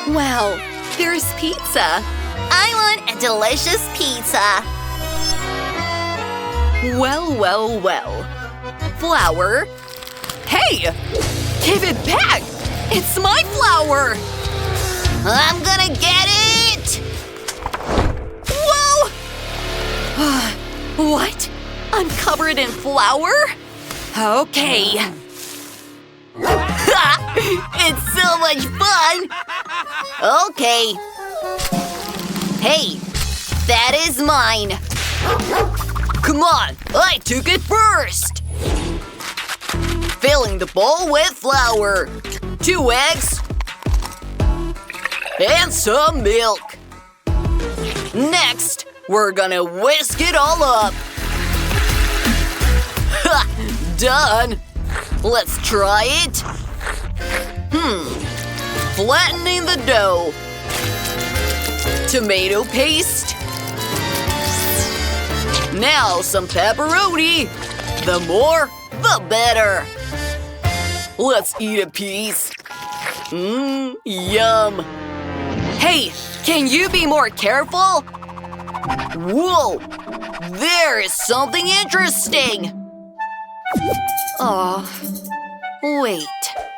Wow, there's pizza. I want a delicious pizza. Well, well, well. Flour. Hey! Give it back! It's my flour! I'm gonna get it! Whoa! What? I'm covered in flour? Okay. It's so much fun! Okay. Hey, that is mine. Come on, I took it first! Filling the bowl with flour. 2 eggs. And some milk. Next, we're gonna whisk it all up. Ha! Done! Let's try it. Flattening the dough. Tomato paste. Now some pepperoni. The more, the better. Let's eat a piece. Yum. Hey, can you be more careful? Whoa! There is something interesting! Oh, wait.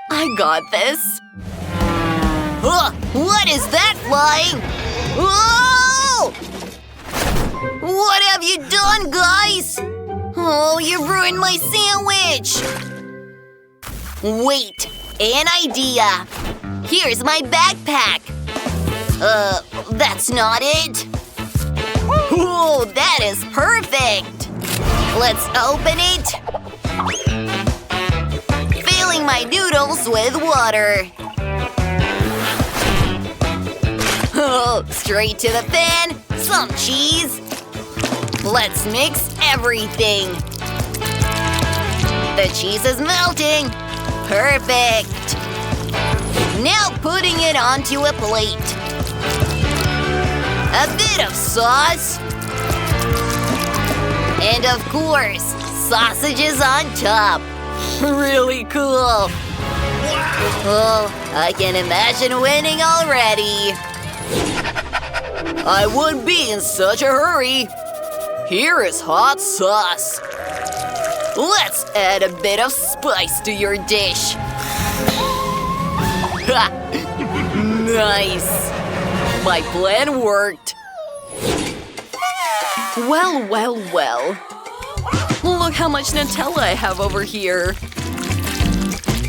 I got this. What is that flying? Whoa! What have you done, guys? Oh, you ruined my sandwich! Wait, an idea. Here's my backpack. That's not it. Ooh, that is perfect. Let's open it. Filling my noodles with water. Oh, straight to the pan. Some cheese. Let's mix everything. The cheese is melting. Perfect. Now putting it onto a plate. A bit of sauce. And of course, sausages on top. Really cool. Oh, I can imagine winning already. I wouldn't be in such a hurry. Here is hot sauce. Let's add a bit of spice to your dish. Ha! Nice. My plan worked. Well, well, well. Look how much Nutella I have over here.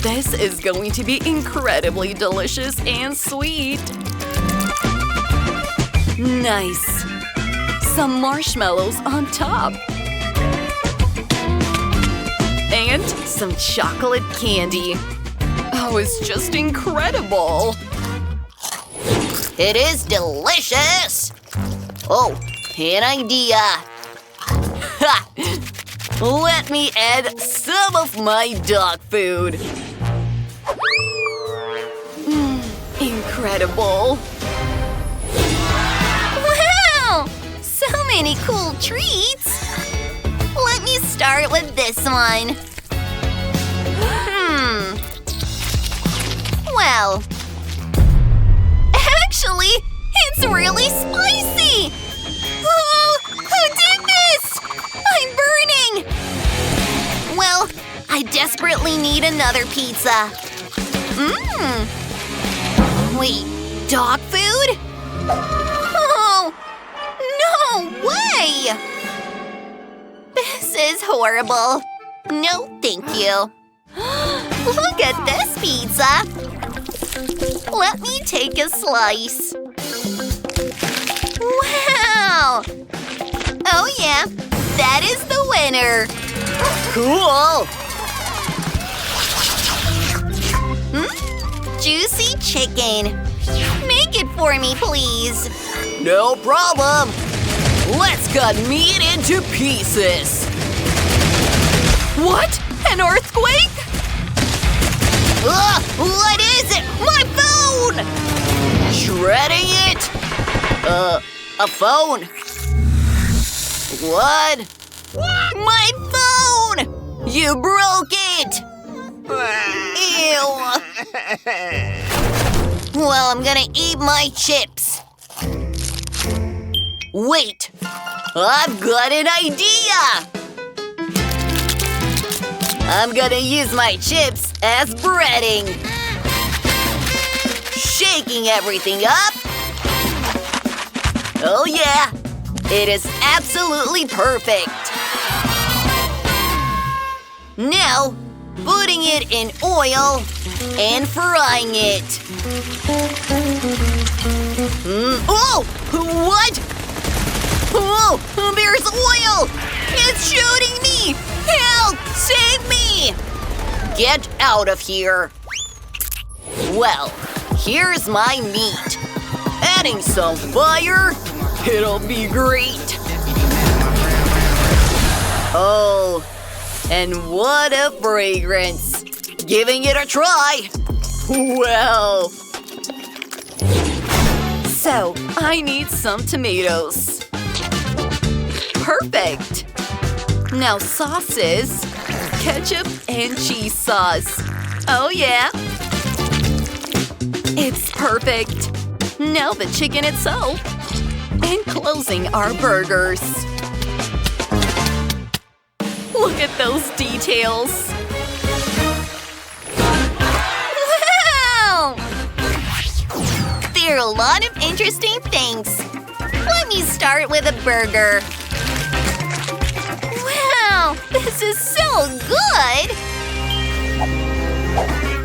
This is going to be incredibly delicious and sweet. Nice. Some marshmallows on top. And some chocolate candy. Oh, it's just incredible. It is delicious. Oh, an idea. Ha! Let me add some of my dog food. Incredible. Wow! So many cool treats. Let me start with this one. Well, actually, it's really spicy. Oh, who did this? I'm burning. Well, I desperately need another pizza. Wait, dog food? Oh, no way! This is horrible. No, thank you. Look at this pizza. Let me take a slice. Wow! Oh yeah, that is the winner. Cool! Juicy chicken. Make it for me, please. No problem. Let's cut meat into pieces. What? An earthquake? What is it? My phone! Shredding it? A phone? What? My phone! You broke it! Ew! Well, I'm gonna eat my chips. Wait, I've got an idea! I'm gonna use my chips as breading. Shaking everything up. Oh yeah, it is absolutely perfect. Now, putting it in oil and frying it. Oh! What? Oh! There's oil! It's shooting me! Help! Save me! Get out of here! Well, here's my meat. Adding some fire, it'll be great. Oh, and what a fragrance! Giving it a try. Well. So, I need some tomatoes. Perfect! Now sauces, ketchup and cheese sauce. Oh yeah! It's perfect! Now the chicken itself. And closing our burgers. Look at those details! Wow! There are a lot of interesting things. Let me start with a burger. Wow, this is so good!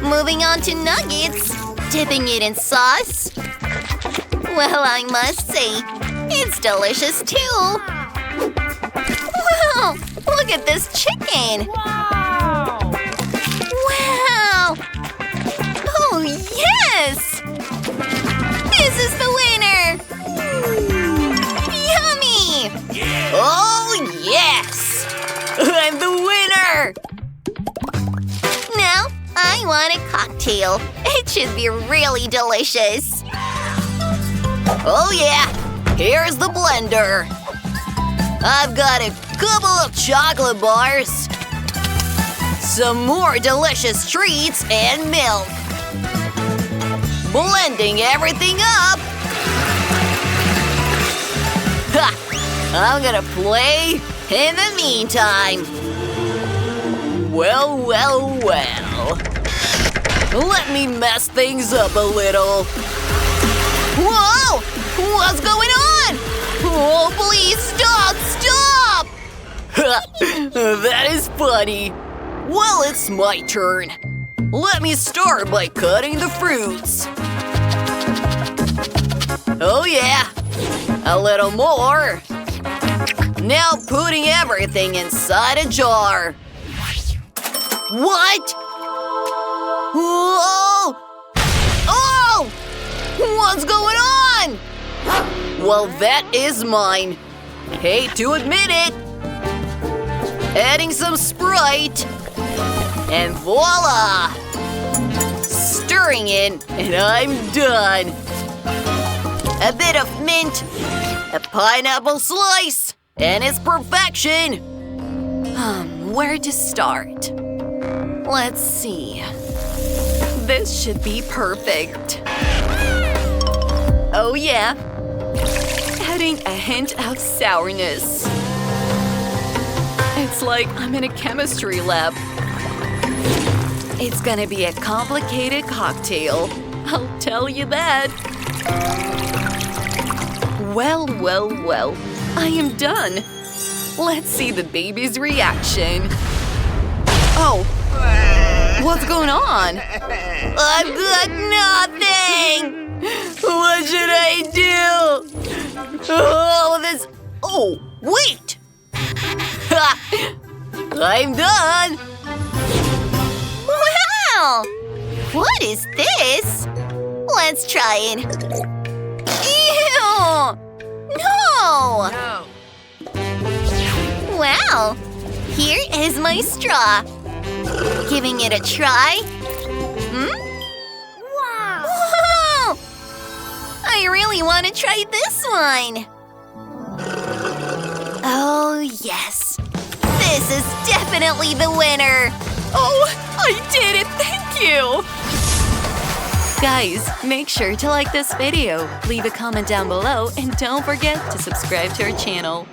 Moving on to nuggets, dipping it in sauce. Well, I must say, it's delicious too. Wow, look at this chicken! Wow! Oh, yes! This is the winner! Yummy! Oh, yes! I'm the winner! Now, I want a cocktail. It should be really delicious. Oh, yeah! Here's the blender. I've got a couple of chocolate bars, some more delicious treats, and milk. Blending everything up. Ha! I'm gonna play in the meantime. Well, well, well. Let me mess things up a little. Whoa! What's going on? Oh, please stop! Stop! That is funny. Well, it's my turn. Let me start by cutting the fruits. Oh yeah, a little more. Now putting everything inside a jar. What? Whoa! Oh! What's going on? Well, that is mine. Hate to admit it. Adding some Sprite. And voila! Stirring it, and I'm done. A bit of mint, a pineapple slice, and it's perfection. Where to start? Let's see. This should be perfect. Oh yeah. Adding a hint of sourness. It's like I'm in a chemistry lab. It's gonna be a complicated cocktail. I'll tell you that. Well, well, well. I am done. Let's see the baby's reaction. Oh. What's going on? I've got nothing! What should I do? Oh, this… Oh, wait! I'm done! Wow! What is this? Let's try it. Ew! No! Wow! Here is my straw. Giving it a try. Wow! Whoa! I really want to try this one. Oh, yes. This is definitely the winner. Oh, I did it! Thank you! Guys, make sure to like this video, leave a comment down below, and don't forget to subscribe to our channel.